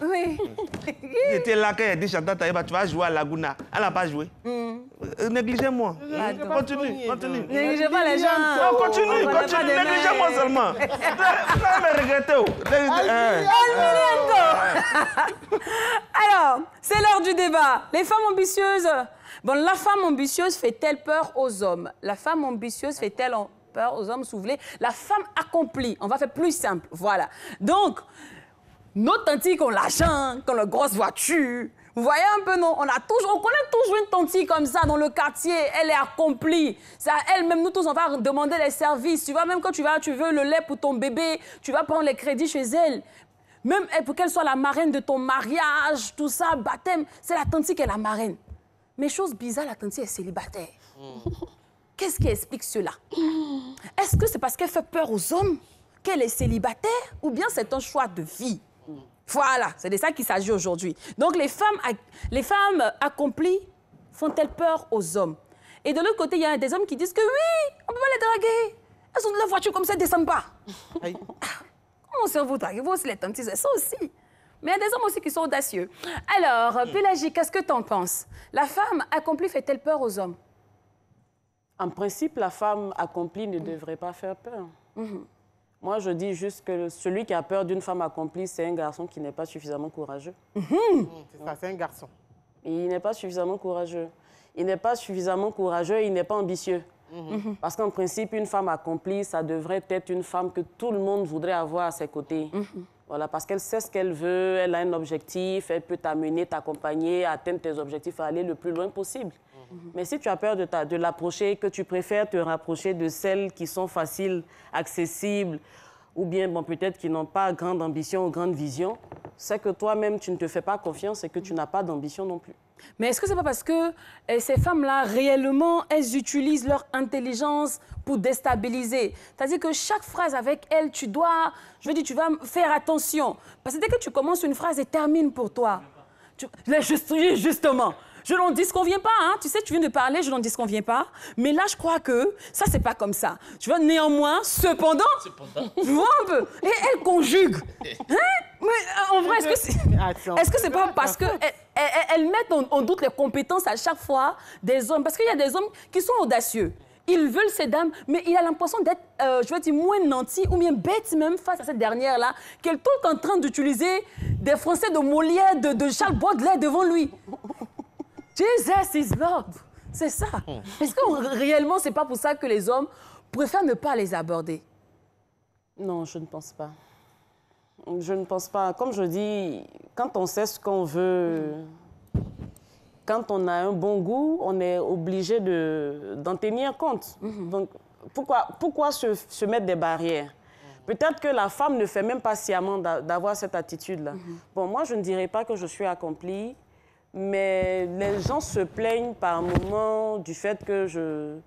Oui. Il était là quand il a dit Chantal Taïba, tu vas jouer à Laguna. Elle n'a pas joué. Négligez-moi. Continue. Négligez pas les gens. Non, continue. Négligez-moi seulement. Vous allez me regretter. Alors, c'est l'heure du débat. Les femmes ambitieuses. Bon, la femme ambitieuse fait-elle peur aux hommes? La femme ambitieuse fait-elle peur aux hommes, si vous voulez? La femme accomplie. On va faire plus simple. Voilà. Donc, nos tantis qui ont l'argent, qui ont la grosse voiture. Vous voyez un peu, non? On connaît toujours une tante comme ça dans le quartier. Elle est accomplie. C'est à elle-même, nous tous, on va demander les services. Tu vois, même quand tu veux le lait pour ton bébé, tu vas prendre les crédits chez elle. Même pour qu'elle soit la marraine de ton mariage, tout ça, baptême, c'est la tante qui est la marraine. Mais chose bizarre, la tante est célibataire. Qu'est-ce qui explique cela? Est-ce que c'est parce qu'elle fait peur aux hommes qu'elle est célibataire ou bien c'est un choix de vie? Voilà, c'est de ça qu'il s'agit aujourd'hui. Donc les femmes accomplies font-elles peur aux hommes? Et de l'autre côté, il y a des hommes qui disent que oui, on ne peut pas les draguer. Elles ont de la voiture comme ça, elles ne descendent pas. Comment c'est vous draguer? Vous aussi, les tantis, c'est ça aussi. Mais il y a des hommes aussi qui sont audacieux. Alors, Pélagie, qu'est-ce que tu en penses? La femme accomplie fait-elle peur aux hommes? En principe, la femme accomplie ne devrait pas faire peur. Moi, je dis juste que celui qui a peur d'une femme accomplie, c'est un garçon qui n'est pas suffisamment courageux. C'est ça, c'est un garçon. Il n'est pas suffisamment courageux. Il n'est pas suffisamment courageux, il n'est pas ambitieux. Parce qu'en principe, une femme accomplie, ça devrait être une femme que tout le monde voudrait avoir à ses côtés. Voilà, parce qu'elle sait ce qu'elle veut, elle a un objectif, elle peut t'amener, t'accompagner, atteindre tes objectifs, à aller le plus loin possible. Mais si tu as peur de l'approcher, que tu préfères te rapprocher de celles qui sont faciles, accessibles, ou bien bon, peut-être qui n'ont pas grande ambition ou grande vision, c'est que toi-même, tu ne te fais pas confiance et que tu n'as pas d'ambition non plus. Mais est-ce que c'est pas parce que ces femmes-là, réellement, elles utilisent leur intelligence pour déstabiliser? C'est-à-dire que chaque phrase avec elles, tu vas faire attention. Parce que dès que tu commences une phrase, elle termine pour toi. Justement. Je n'en disconviens pas, hein. Tu sais, tu viens de parler, je n'en disconviens pas. Mais là, je crois que ça, c'est pas comme ça. Tu vois, néanmoins, cependant, tu vois un peu. Et elle conjugue. Hein? Mais en vrai, est-ce que c'est pas parce qu'elles mettent en doute les compétences à chaque fois des hommes? Parce qu'il y a des hommes qui sont audacieux. Ils veulent ces dames, mais il a l'impression d'être, moins nanti ou bien bête même face à cette dernière-là, qu'elle est tout le temps en train d'utiliser des Français de Molière, de Charles Baudelaire devant lui. Jesus is Lord. C'est ça. Est-ce que réellement, c'est pas pour ça que les hommes préfèrent ne pas les aborder? Non, je ne pense pas. Je ne pense pas. Comme je dis, quand on sait ce qu'on veut, quand on a un bon goût, on est obligé d'en tenir compte. Donc, pourquoi se mettre des barrières? Peut-être que la femme ne fait même pas sciemment d'avoir cette attitude-là. Bon, moi, je ne dirais pas que je suis accomplie, mais les gens se plaignent par moments du fait que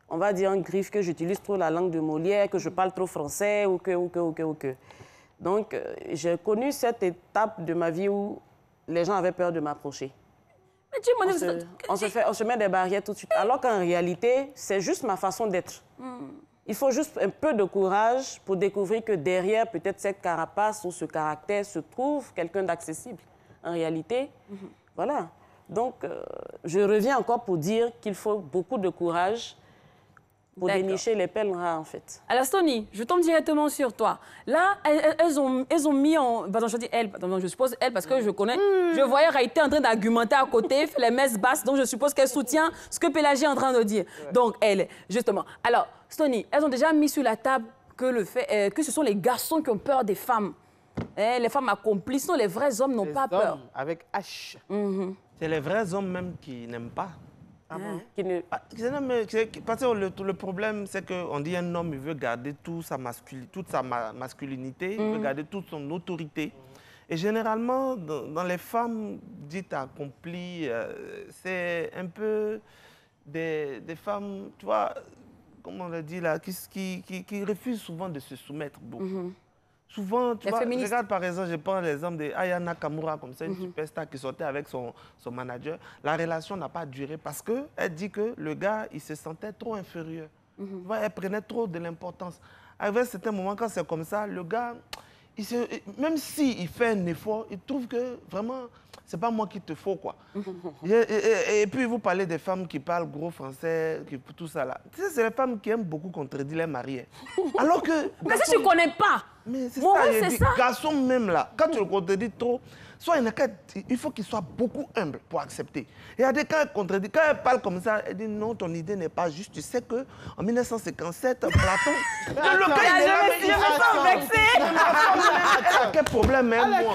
on va dire en griffe, que j'utilise trop la langue de Molière, que je parle trop français ou que. Donc, j'ai connu cette étape de ma vie où les gens avaient peur de m'approcher. On se met des barrières tout de suite. Alors qu'en réalité, c'est juste ma façon d'être. Il faut juste un peu de courage pour découvrir que derrière, peut-être cette carapace ou ce caractère se trouve quelqu'un d'accessible. En réalité, voilà. Donc, je reviens encore pour dire qu'il faut beaucoup de courage pour dénicher les perles rares, en fait. Alors, Stony, je tombe directement sur toi. Là, elles ont mis en... Pardon, je dis elles, pardon, je suppose elles, parce que je connais... Je voyais Raïté en train d'argumenter à côté, faire les messes basses, donc je suppose qu'elle soutient ce que Pélagie est en train de dire. Donc, elle, justement. Alors, Stony, elles ont déjà mis sur la table que ce sont les garçons qui ont peur des femmes. Les femmes accomplies, sinon les vrais hommes n'ont pas peur. Avec H. C'est les vrais hommes même qui n'aiment pas. Parce que le problème, c'est qu'on dit un homme, il veut garder toute sa masculinité, il veut garder toute son autorité. Et généralement, dans les femmes dites accomplies, c'est un peu des femmes, tu vois, comme on l'a dit là, qui refusent souvent de se soumettre beaucoup. Souvent, tu vois, regarde par exemple, je prends l'exemple d'Aya Nakamura, comme ça, une superstar qui sortait avec son manager. La relation n'a pas duré parce qu'elle dit que le gars, il se sentait trop inférieur. Tu vois, elle prenait trop de l'importance. À un certain moment, quand c'est comme ça, le gars, même s'il fait un effort, il trouve que vraiment, c'est pas moi qu'il te faut, quoi. Et puis, vous parlez des femmes qui parlent gros français, tout ça, là. Tu sais, c'est les femmes qui aiment beaucoup contredire les mariés. Alors que... Mais si tu ne connais pas. Mais c'est Mon ça, rôle, il c'est dit, ça. garçon même, là, quand tu le contredis trop, soit il faut qu'il soit beaucoup humble pour accepter. Et il y a des cas contredit. Quand elle parle comme ça, elle dit non, ton idée n'est pas juste. Tu sais qu'en 1957, Platon... le gars, il est là, mais il est vexé. Elle a quel problème, même moi?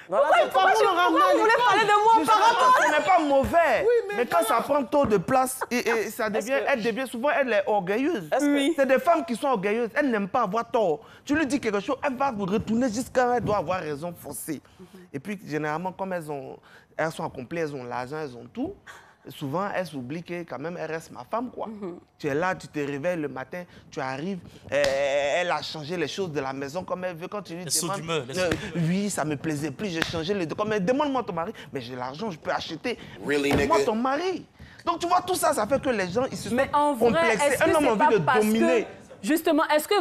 Pourquoi vous voulez parler de moi par rapport? Ce n'est pas mauvais. Oui, mais quand ça prend trop de place, et ça devient, elle devient souvent, elle est orgueilleuse. Oui. C'est des femmes qui sont orgueilleuses. Elles n'aiment pas avoir tort. Tu lui dis quelque chose, elle va vous retourner jusqu'à elle doit avoir raison forcée. Et puis, généralement, comme elles sont accomplies, elles ont l'argent, elles ont tout. Souvent, elles s'oublient que quand même, elle reste ma femme, quoi. Tu es là, tu te réveilles le matin, tu arrives, elle a changé les choses de la maison comme elle veut. Quand tu lui demandes, oui, ça me plaisait plus, j'ai changé les deux. Demande-moi ton mari, mais j'ai l'argent, je peux acheter. Moi, ton mari. Donc, tu vois, tout ça, ça fait que les gens, ils se sont complexés. Un homme a envie de dominer. Justement, est-ce que...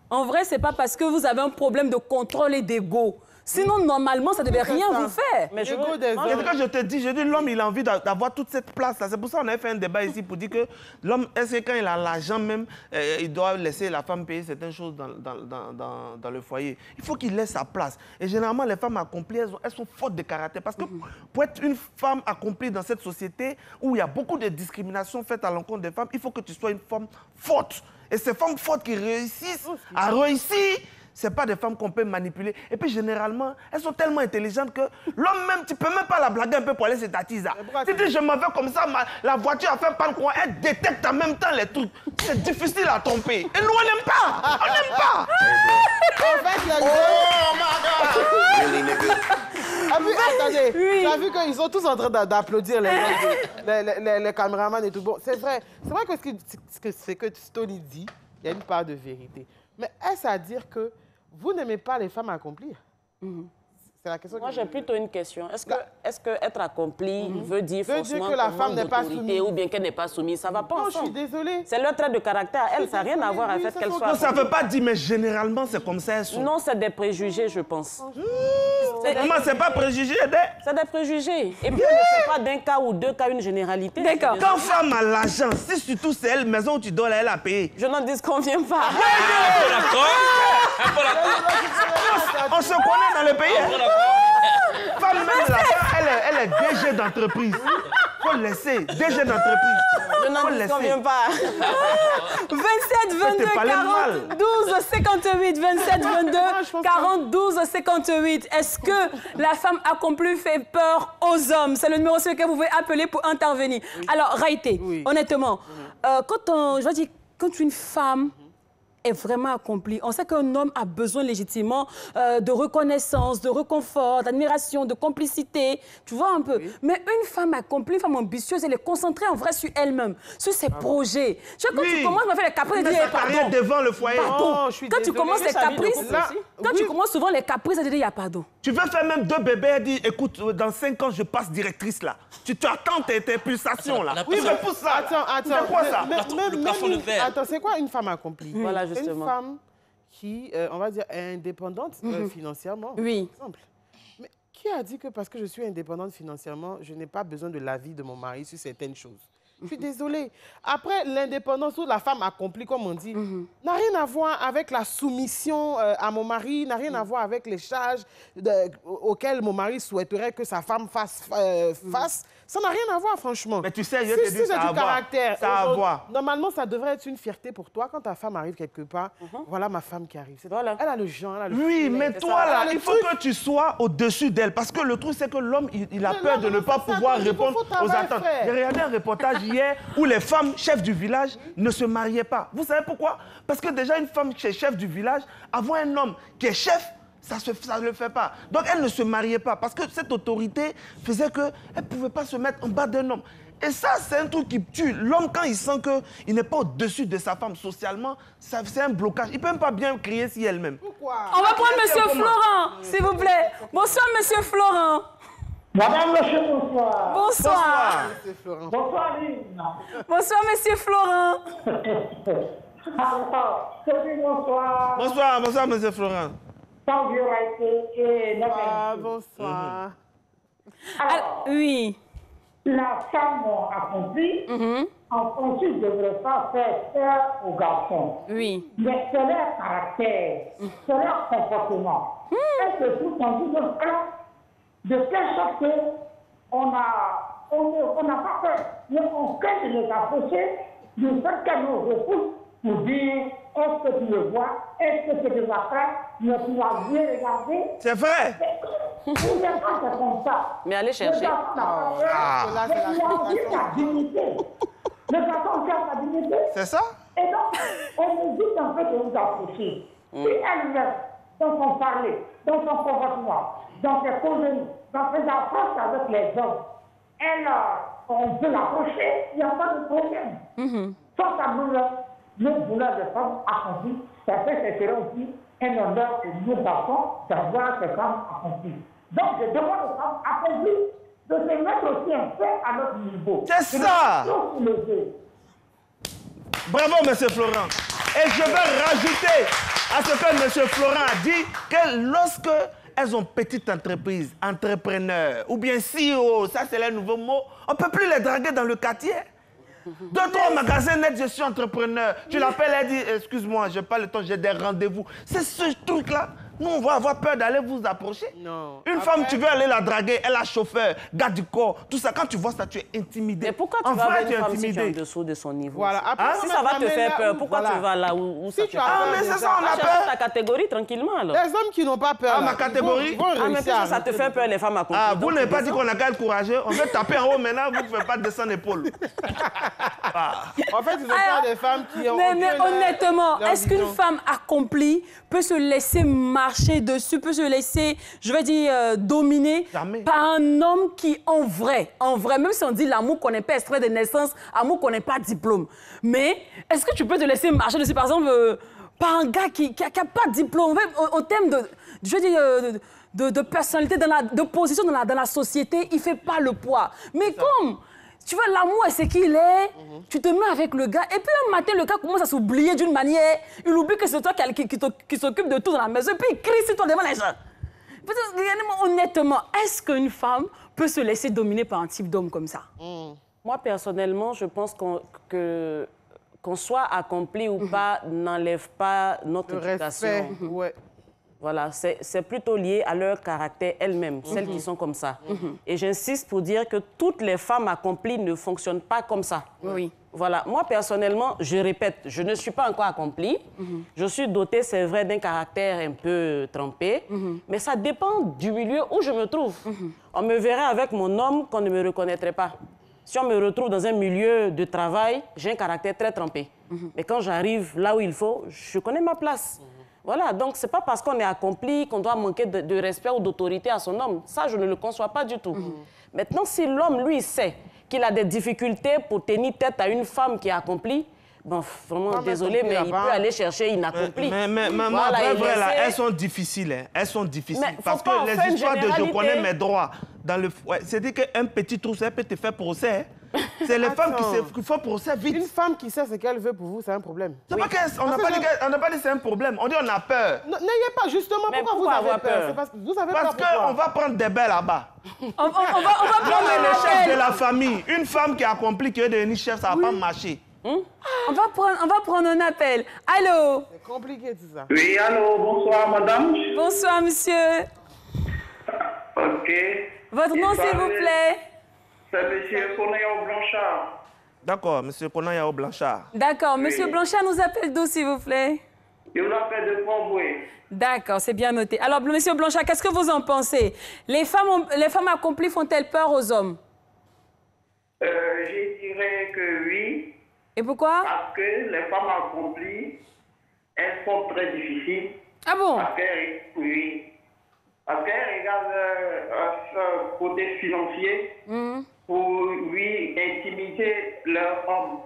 En vrai, c'est pas parce que vous avez un problème de contrôle et d'ego. Sinon, normalement, ça ne devait rien vous faire. Mais quand je te dis, l'homme, il a envie d'avoir toute cette place-là. C'est pour ça qu'on a fait un débat ici pour dire que l'homme, est-ce que quand il a l'argent même, il doit laisser la femme payer certaines choses dans le foyer. Il faut qu'il laisse sa place. Et généralement, les femmes accomplies, elles sont fortes de caractère. Parce que pour être une femme accomplie dans cette société où il y a beaucoup de discrimination faites à l'encontre des femmes, il faut que tu sois une femme forte. Et ces femmes fortes qui réussissent à réussir, ce pas des femmes qu'on peut manipuler. Et puis, généralement, elles sont tellement intelligentes que l'homme même, tu peux même pas la blaguer un peu pour aller se tatiser. Tu dis, je m'en vais comme ça, la voiture a fait panne, quoi. Elle détecte en même temps les trucs. C'est difficile à tromper. Et nous, on n'aime pas. On n'aime pas. En fait, attendez, tu as vu qu'ils sont tous en train d'applaudir les caméramans et tout. Bon, c'est vrai que ce que Stony dit, il y a une part de vérité. Mais est-ce à dire que vous n'aimez pas les femmes accomplies? C'est la question. Moi, j'ai plutôt une question. Est-ce que être accompli veut dire forcément que la femme n'est pas soumise ou bien qu'elle n'est pas soumise? Ça va pas ensemble. Non, je suis désolée. C'est leur trait de caractère. Elle, ça n'a rien à voir avec le fait qu'elle soit... Non, ça ne veut pas dire, mais généralement, c'est comme ça elles sont. Non, c'est des préjugés, je pense. Comment c'est pas préjugé? C'est des préjugés. Et puis, on ne fait pas d'un cas ou deux cas une généralité. D'accord. Quand femme a l'argent, si surtout c'est elle, maison où tu dors, elle a payé. Je n'en disconviens pas. On se connaît dans le pays. Femme même là-bas, elle est DG d'entreprise. Faut laisser. DG d'entreprise. Je n'en disconviens pas. 27, 22, 40, 12, 58. 27, 22, 40, 12, 58. Est-ce que la femme accomplie fait peur aux hommes? C'est le numéro sur lequel vous pouvez appeler pour intervenir. Alors, Raïté, honnêtement, quand une femme est vraiment accomplie. On sait qu'un homme a besoin légitimement de reconnaissance, de réconfort, d'admiration, de complicité. Tu vois un peu. Mais une femme accomplie, une femme ambitieuse, elle est concentrée en vrai sur elle-même, sur ses projets. Tu vois, quand tu commences à faire les caprices, elle dit pardon. Devant le foyer. Pardon. Quand tu commences les caprices, tu commences souvent les caprices, elle dit il y a pardon. Tu veux faire même 2 bébés, elle dit écoute, dans 5 ans, je passe directrice là. Tu attends tes pulsations là. Oui, mais pour ça. Attends. C'est quoi ça? Attends, c'est quoi une femme accomplie? Voilà, justement. Une femme qui, on va dire, est indépendante financièrement. Oui. Par exemple. Mais qui a dit que parce que je suis indépendante financièrement, je n'ai pas besoin de l'avis de mon mari sur certaines choses? Je suis désolée. Après, l'indépendance ou la femme accomplie, comme on dit, n'a rien à voir avec la soumission à mon mari, n'a rien à voir avec les charges auxquelles mon mari souhaiterait que sa femme fasse. Ça n'a rien à voir, franchement. Mais tu sais, je te dis, ça a à voir. Ça a à voir. Normalement, ça devrait être une fierté pour toi quand ta femme arrive quelque part. Voilà ma femme qui arrive. Voilà. Elle a le genre, elle a le Oui, mais toi, là, il faut que tu sois au-dessus d'elle. Parce que le truc, c'est que l'homme, il a peur de ne pas pouvoir répondre aux attentes. J'ai regardé un reportage hier où les femmes chefs du village ne se mariaient pas. Vous savez pourquoi? Parce que déjà, une femme qui est chef du village, avoir un homme qui est chef, ça ne le fait pas. Donc, elle ne se mariait pas parce que cette autorité faisait qu'elle ne pouvait pas se mettre en bas d'un homme. Et ça, c'est un truc qui tue. L'homme, quand il sent qu'il n'est pas au-dessus de sa femme socialement, c'est un blocage. Il ne peut même pas bien crier si elle-même. Pourquoi? On va prendre Monsieur Florent, s'il vous plaît. Bonsoir, Monsieur Florent. Madame, monsieur, bonsoir. Bonsoir. Monsieur Florent. Bonsoir, Lynn. Bonsoir, Monsieur Florent. Alors, bonsoir. Bonsoir, monsieur Florent. sans violence et Ah, non. bonsoir. Alors, Oui. la femme accomplie, en principe, ne devrait pas faire peur aux garçons. Oui. Mais c'est leur caractère, c'est leur comportement. Est-ce que tout en dit de cela, de telle sorte qu'on n'a pas peur, mais on craint de les approcher, de faire qu'elle nous repousse pour dire est-ce que tu le vois, est-ce que c'est de la crainte, mais tu vas bien regarder. C'est vrai. Pour les gens, c'est comme ça. Mais allez chercher. Le garçon n'a pas peur, Là, c'est mais la il a aussi frustration. sa dignité. Le garçon a sa dignité. C'est ça? Et donc, on hésite un peu de vous approcher. Si elle-même, dans son parler, dans son comportement, dans ses causeries, dans ses approches avec les hommes, on peut l'approcher, il n'y a pas de problème. Sans tableau, le boulot de femmes accomplies, ça fait ce serait aussi un honneur pour nous garçons d'avoir ces femmes accomplies. Donc, je demande aux femmes accomplies de se mettre aussi un peu à notre niveau. C'est ça. Bravo, M. Florent. Et je vais rajouter à ce que M. Florent a dit que lorsque elles ont petite entreprise, entrepreneur, ou bien CEO, ça c'est le nouveau mot, on ne peut plus les draguer dans le quartier. 2-3 magasins net, je suis entrepreneur. Tu l'appelles, elle dit, excuse-moi, je n'ai pas le temps, j'ai des rendez-vous. C'est ce truc-là. Nous, on va avoir peur d'aller vous approcher. Non. Une femme, tu veux aller la draguer, elle a chauffeur, garde du corps, tout ça. Quand tu vois ça, tu es intimidé. Mais pourquoi tu En vas vrai, avec tu es une femme si tu es en intimidé. dessous de son niveau? Voilà. Après, Si on ça va te t'amène faire là peur, où- pourquoi voilà. tu vas là où Si ça tu te as fait peur peur? mais c'est déjà, ça, on a Cherche peur. ta catégorie tranquillement alors. Les hommes qui n'ont pas peur. Ah, là, ma catégorie? ils vont Ah, mais réussir qu'est-ce à que ça te rentrer fait peur les femmes accomplies? Ah, vous Donc, n'avez tu pas dit descends. qu'on a qu'à être courageux. On veut taper en haut maintenant, vous ne pouvez pas descendre l'épaule. En fait, ils ont peur des femmes qui ont. Mais honnêtement, leur est-ce qu'une vision. femme accomplie peut se laisser marcher dessus, peut se laisser, je vais dire, dominer Jamais. par un homme qui, en vrai, même si on dit l'amour qu'on n'est pas extrait de naissance, amour qu'on n'est pas diplôme, mais est-ce que tu peux te laisser marcher dessus, par exemple, par un gars qui n'a pas de diplôme, même au thème de, je veux dire, de personnalité, de position dans la société, il ne fait pas le poids. Mais comme... Tu vois, l'amour est ce qu'il est, tu te mets avec le gars, et puis un matin, le gars commence à s'oublier d'une manière, il oublie que c'est toi qui s'occupe de tout dans la maison, et puis il crie sur toi devant les gens. Honnêtement, est-ce qu'une femme peut se laisser dominer par un type d'homme comme ça? Moi, personnellement, je pense qu'on soit accompli ou pas n'enlève pas notre Le éducation. respect. Ouais. Voilà, c'est plutôt lié à leur caractère elles-mêmes, celles qui sont comme ça. Et j'insiste pour dire que toutes les femmes accomplies ne fonctionnent pas comme ça. Oui. Voilà, moi personnellement, je répète, je ne suis pas encore accomplie. Je suis dotée, c'est vrai, d'un caractère un peu trempé, mais ça dépend du milieu où je me trouve. On me verrait avec mon homme qu'on ne me reconnaîtrait pas. Si on me retrouve dans un milieu de travail, j'ai un caractère très trempé. Mais quand j'arrive là où il faut, je connais ma place. Voilà, donc ce n'est pas parce qu'on est accompli qu'on doit manquer de respect ou d'autorité à son homme. Ça, je ne le conçois pas du tout. Maintenant, si l'homme, lui, sait qu'il a des difficultés pour tenir tête à une femme qui est accomplie, bon, vraiment, désolé, mais il peut aller chercher inaccompli. Mais Voilà, et vrai, là, laisser- elles sont difficiles. Hein. Elles sont difficiles. Mais faut Parce pas en que faire les une histoires de je généralité. connais mes droits, dans le... ouais, c'est-à-dire qu'un petit trou, ça peut te faire procès. Hein. C'est les femmes qui font procès vite. Une femme qui sait ce qu'elle veut pour vous, c'est un problème. C'est pas on n'a pas dit que c'est un problème. On dit on a peur. N'ayez pas, justement, Mais pourquoi vous pourquoi avez avoir peur? peur? C'est parce que vous avez Parce peur pourquoi? qu'on va prendre des belles là-bas. On va Non, prendre mais le un chef de appel. la famille, une femme qui est accomplie, qui est devenue chef, ça va pas marcher. On va prendre un appel. Allô? C'est compliqué tout ça. Oui, allô, bonsoir madame. Bonsoir, monsieur. Ok. Votre nom, s'il vous plaît? C'est monsieur Cornéo Blanchard. D'accord, monsieur Konayao Blanchard. D'accord. Monsieur Blanchard nous appelle d'où, s'il vous plaît? Je vous appelle de Port-Boué. D'accord, c'est bien noté. Alors, monsieur Blanchard, qu'est-ce que vous en pensez? Les femmes accomplies font-elles peur aux hommes? Je dirais que oui, Et pourquoi? parce que les femmes accomplies, elles sont très difficiles. Ah bon? Parce qu'elles regardent ce côté financier pour, oui, intimider leurs hommes.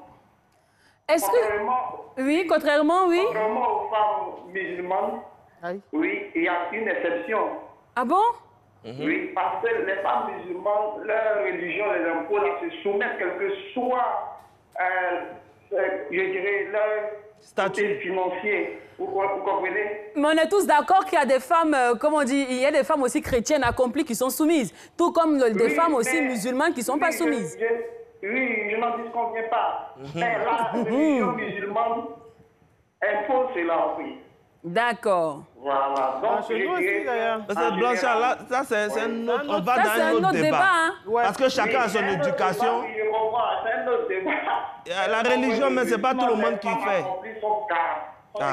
Est-ce que... Oui, contrairement, oui. Contrairement aux femmes musulmanes, Aïe. oui, il y a une exception. Ah bon? Oui, parce que les femmes musulmanes, leur religion les impose à se soumettre, quel que soit, je dirais, leur statut financier. Vous comprenez? Mais on est tous d'accord qu'il y a des femmes, comme on dit, il y a des femmes aussi chrétiennes accomplies qui sont soumises, tout comme des femmes aussi musulmanes qui ne sont pas soumises. Oui, je n'en disconviens pas. Mais la religion musulmane impose cela, oui. D'accord. Voilà. Donc, chez nous aussi, d'ailleurs. Blanchard, là, ça, c'est un autre, on va Ça, dans c'est un autre débat. Hein? Ouais. Parce que chacun a son éducation. Oui, je comprends, c'est un autre débat. La religion, mais ce n'est pas tout le monde qui fait. Son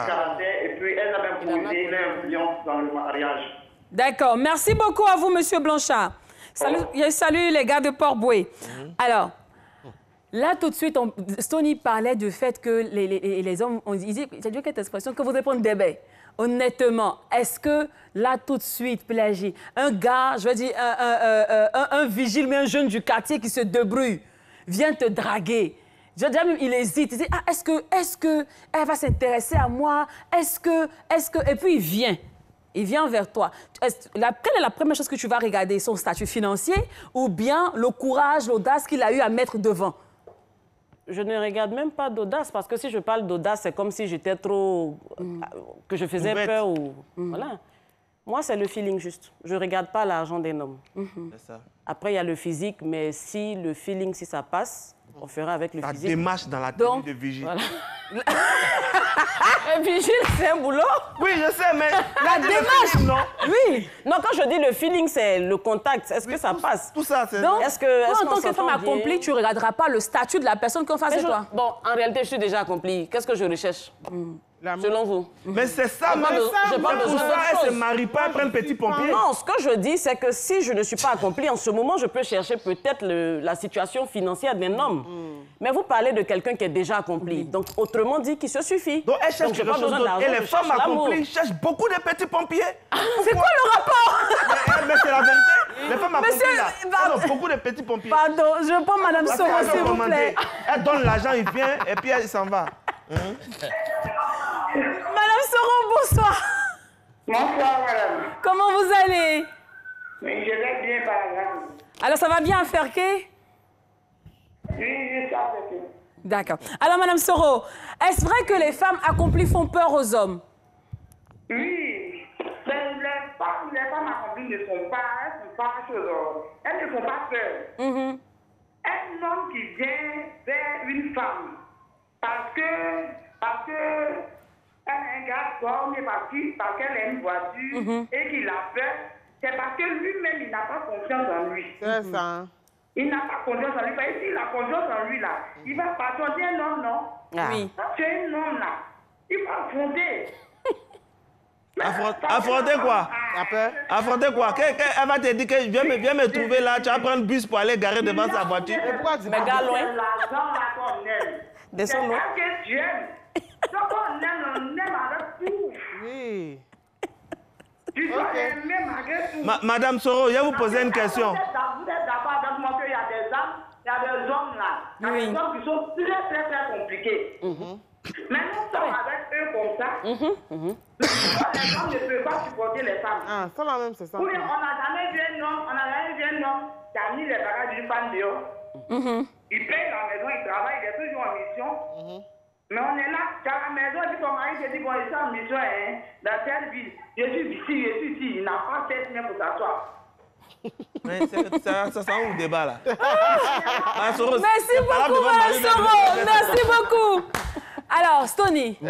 caractère, et puis elle a imposé l'influence dans le mariage. D'accord. Merci beaucoup à vous, Monsieur Blanchard. Salut les gars de Port-Boué. Alors, là, tout de suite, Stony parlait du fait que les hommes, il dit cette expression, que vous devez prendre des baies. Honnêtement, est-ce que là, tout de suite, Pélagie, un gars, je veux dire, un vigile, mais un jeune du quartier qui se débrouille, vient te draguer. Déjà, même, il hésite. Il dit, est-ce que elle va s'intéresser à moi? Est-ce que... Et puis, il vient. Il vient vers toi. Quelle est la première chose que tu vas regarder? Son statut financier ou bien le courage, l'audace qu'il a eu à mettre devant? Je ne regarde même pas d'audace, parce que si je parle d'audace, c'est comme si j'étais trop... que je faisais peur ou... Voilà. Moi, c'est le feeling juste. Je ne regarde pas l'argent d'un homme. C'est ça. Après, il y a le physique, mais si le feeling, si ça passe, on fera avec le La physique. démarche dans la tenue de vigile. Voilà. Un vigile, c'est un boulot. Oui, je sais, mais La démarche, non. Oui. Non, quand je dis le feeling, c'est le contact. Est-ce que ça passe? Tout ça, c'est... Donc, Est-ce que, toi, en tant que femme accomplie, tu ne regarderas pas le statut de la personne qu'on face de toi. Bon, en réalité, je suis déjà accomplie. Qu'est-ce que je recherche? Selon vous? Mais c'est ça, mais j'ai pas besoin pour ça, d'autre elle se chose. marie pas, elle prend le petit pompier. Non, ce que je dis, c'est que si je ne suis pas accomplie, en ce moment, je peux chercher peut-être la situation financière d'un homme. Mais vous parlez de quelqu'un qui est déjà accompli. Donc, autrement dit, qui se suffit. Donc, elle cherche j'ai quelque pas chose besoin d'autre. d'argent, Et les je femmes cherche l'amour. accomplies cherchent beaucoup de petits pompiers. C'est quoi le rapport? Mais c'est la vérité. Les femmes accomplies, là, Pardon. elles ont beaucoup de petits pompiers. Pardon, je prends Madame Parce Soro, qu'elle s'il veut vous commander. plaît. Elle donne l'argent, il vient, et puis elle s'en va. Madame Soro, bonsoir. Bonsoir, madame. Comment vous allez? Oui, je vais bien, par exemple. Alors, ça va bien à Ferké? Oui, je sais que... D'accord. Alors, Madame Soro, est-ce vrai que les femmes accomplies font peur aux hommes? Oui, mais les femmes accomplies ne sont pas choses. Elles ne font pas peur. Un homme qui vient vers une femme parce que un gars sort, mais parce qu'elle a une voiture et qu'il a peur, c'est parce que lui-même, il n'a pas confiance en lui. C'est ça. Il n'a pas confiance en lui. Parce que s'il a confiance en lui, là, il va partir. C'est un homme, non? Oui. C'est un homme, là. Il va affronter. Affronter quoi? Affronter quoi? Elle va te dire que viens me trouver là, tu vas prendre le bus pour aller garer devant sa voiture. Mais pourquoi tu Mais gars, loin. C'est l'argent là qu'on aime. Descends loin. C'est ça que tu aimes. Donc on aime avec tout. Oui. Tu dois aimer malgré tout. Madame Soro, je vais vous poser une question. Vous êtes d'accord avec moi qu'il y a des hommes, il y a des hommes là. Il y a des hommes qui sont très compliqués. Mais nous sommes avec eux comme ça. Les hommes ne peuvent pas supporter les femmes. Ah, ça va même, c'est ça. Oui, on n'a jamais vu un homme qui a mis les bagages d'une femme dehors. Il paye la maison, il travaille, il est toujours en mission. Mais on est là, tu as la maison, et puis ton mari te dit, bon, je suis en mission, hein, dans telle ville. Je suis ici, il n'a pas 7 mois pour s'asseoir. Mais ça sent où le débat là? Merci beaucoup, Madame Soro. Merci beaucoup. Alors, Stony, non,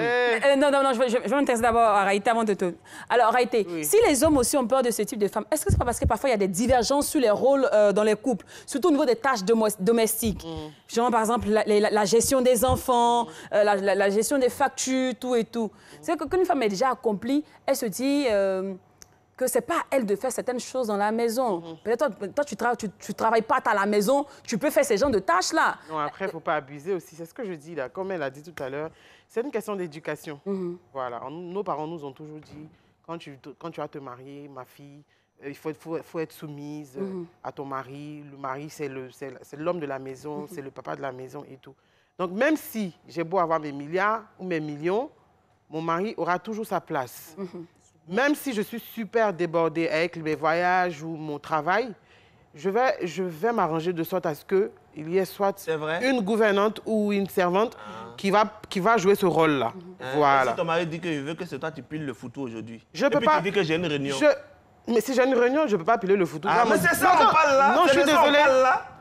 je vais m'intéresser d'abord à Raïté avant de tout. Alors, Raïté, si les hommes aussi ont peur de ce type de femmes, est-ce que c'est pas parce que parfois il y a des divergences sur les rôles dans les couples, surtout au niveau des tâches domestiques? Genre, par exemple, la gestion des enfants, la gestion des factures, tout et tout. C'est que quand une femme est déjà accomplie, elle se dit que c'est pas à elle de faire certaines choses dans la maison. Peut-être toi, tu travailles pas à la maison, tu peux faire ces genres de tâches-là. Non, après, il ne faut pas abuser aussi. C'est ce que je dis là. Comme elle a dit tout à l'heure, c'est une question d'éducation. Voilà. Nos parents nous ont toujours dit, quand tu vas te marier, ma fille, il faut être soumise à ton mari. Le mari, c'est l'homme de la maison, c'est le papa de la maison et tout. Donc, même si j'ai beau avoir mes milliards ou mes millions, mon mari aura toujours sa place. Même si je suis super débordée avec mes voyages ou mon travail, je vais m'arranger de sorte à ce que il y ait soit vrai? une gouvernante ou une servante qui va jouer ce rôle-là. Voilà. Si ton mari dit qu'il veut que c'est toi qui piles le foutu aujourd'hui, Je peux puis pas. tu dis que j'ai une réunion. Mais si j'ai une réunion, je ne peux pas piler le foutu. Ah, mais c'est ça, on parle là. Non, je suis désolé.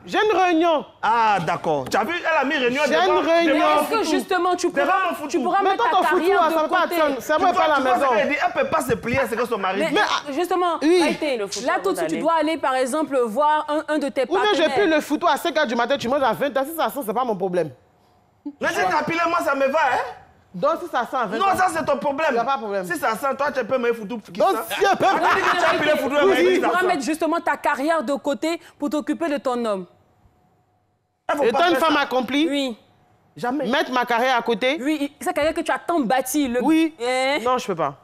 J'ai une réunion. Ah, d'accord. Tu as vu, elle a mis réunion J'ai une réunion. Est-ce que justement, tu pourras Mais mettre ton ta foutu, carrière ça de va côté? pas, ça va pas à la maison. Elle ne peut pas se plier à ce que son mari dit. Mais justement, Oui. Maïté, là tout de suite, tu dois aller, par exemple, voir un de tes Ou bien partenaires. je pile le foutu à 5 h du matin, tu manges à 20 h. Si ça sent, c'est pas mon problème. Mais si tu as pilé, moi, ça me va, hein? Donc si ça sent à 20 h. Non, ça, c'est ton problème. Il n'y a pas de problème. Si ça sent, toi, tu peux me foutu. Donc si un peu. Tu pourras mettre justement ta carrière de côté pour t'occuper de ton homme. Étant une femme accomplie, Oui. Jamais. mettre ma carrière à côté, Oui, c'est carrière que tu as tant bâti. oui. Hein? Non, je peux pas.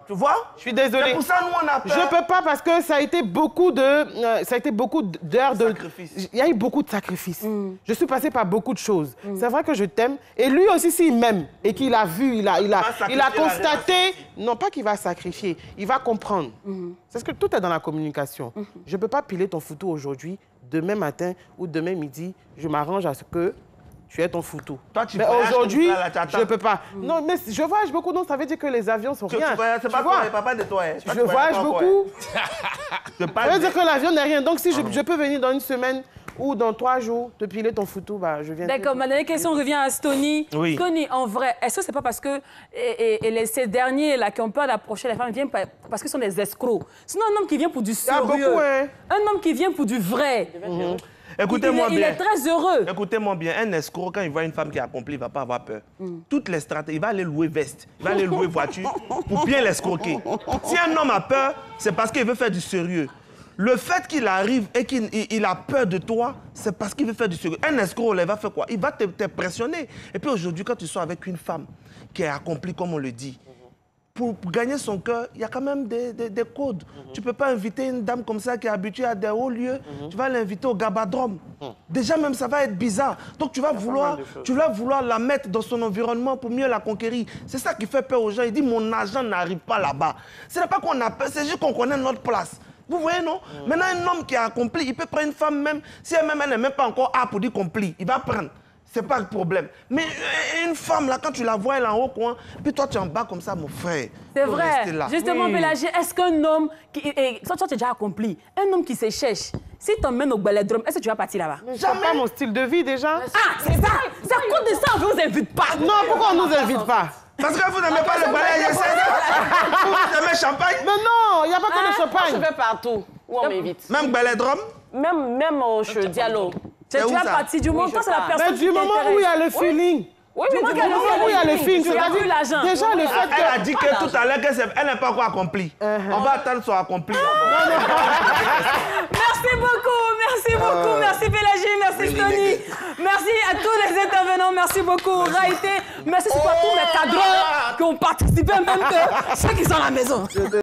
Tu vois? Je suis désolée. C'est pour ça, nous, on a peur. Je peux pas parce que ça a été beaucoup d'heures de Sacrifices. Il y a eu beaucoup de sacrifices. Je suis passée par beaucoup de choses. C'est vrai que je t'aime. Et lui aussi, s'il m'aime et qu'il a vu, il a constaté. Non, pas qu'il va sacrifier. Il va comprendre. C'est ce que tout est dans la communication. Je peux pas piler ton foutu aujourd'hui, demain matin ou demain midi. Je m'arrange à ce que tu es ton foutu. Toi, tu mais voyages aujourd'hui, comme ça, là, tu attends. je peux pas. Non, mais je voyage beaucoup, donc ça veut dire que les avions sont rien. C'est pas Tu vois? toi, papa de toi. Hein. Je voyage beaucoup. Je Ça veut dire que l'avion n'est rien. Donc si je peux venir dans une semaine ou dans 3 jours te piler ton foutu, bah, je viens. D'accord, ma dernière question revient à Stony. Oui. Stony, en vrai, est-ce que c'est pas parce que ces derniers-là qui ont peur d'approcher les femmes viennent parce qu'ils sont des escrocs? Sinon, un homme qui vient pour du Il y a sérieux, beaucoup, hein. un homme qui vient pour du vrai, Écoutez-moi il bien. est très heureux. Écoutez-moi bien, un escroc, quand il voit une femme qui est accomplie, il ne va pas avoir peur. Toutes les stratégies, il va aller louer veste, il va aller louer voiture pour bien l'escroquer. Si un homme a peur, c'est parce qu'il veut faire du sérieux. Le fait qu'il arrive et qu'il a peur de toi, c'est parce qu'il veut faire du sérieux. Un escroc, là, il va faire quoi? Il va t'impressionner. Et puis aujourd'hui, quand tu sois avec une femme qui est accomplie, comme on le dit, pour gagner son cœur, il y a quand même des codes. Tu ne peux pas inviter une dame comme ça qui est habituée à des hauts lieux, tu vas l'inviter au gabadrome. Déjà même, ça va être bizarre. Donc tu vas vouloir la mettre dans son environnement pour mieux la conquérir. C'est ça qui fait peur aux gens. Il dit, mon argent n'arrive pas là-bas. Ce n'est pas qu'on a peur, c'est juste qu'on connaît notre place. Vous voyez, non? Maintenant, un homme qui est accompli, il peut prendre une femme même, si elle n'est même pas encore apte pour dire accompli, il va prendre. C'est pas le problème. Mais une femme, là, quand tu la vois, elle est en haut coin, puis toi, tu es en bas comme ça, mon frère. C'est vrai. Justement, Pélagie, est-ce qu'un homme qui... toi, tu as déjà accompli. Un homme qui se cherche, si tu t'emmènes au balladrome, est-ce que tu vas partir là-bas? C'est pas mon style de vie, déjà. Ah, c'est ça! C'est à cause de ça on ne vous invite pas. Non, pourquoi on ne nous invite pas? Parce que vous n'aimez pas le balai, vous aimez le champagne? Mais non, il n'y a pas que le champagne. Je vais partout où on m'invite. Même balai-drum? Même au dialogue. Tu es déjà parti du moment, toi, c'est la pars. personne Mais du moment où il y a le feeling. Oui, Du moment où il y a le feeling, tu as vu l'argent. déjà le fait Elle a que... dit que tout à l'heure qu'elle n'est pas encore accomplie. On va attendre son accompli. Merci beaucoup, merci Pélagie, merci Stony, merci à tous les intervenants, merci beaucoup Raïté, merci surtout à tous mes cadreurs qui ont participé, même que ceux qui sont à la maison.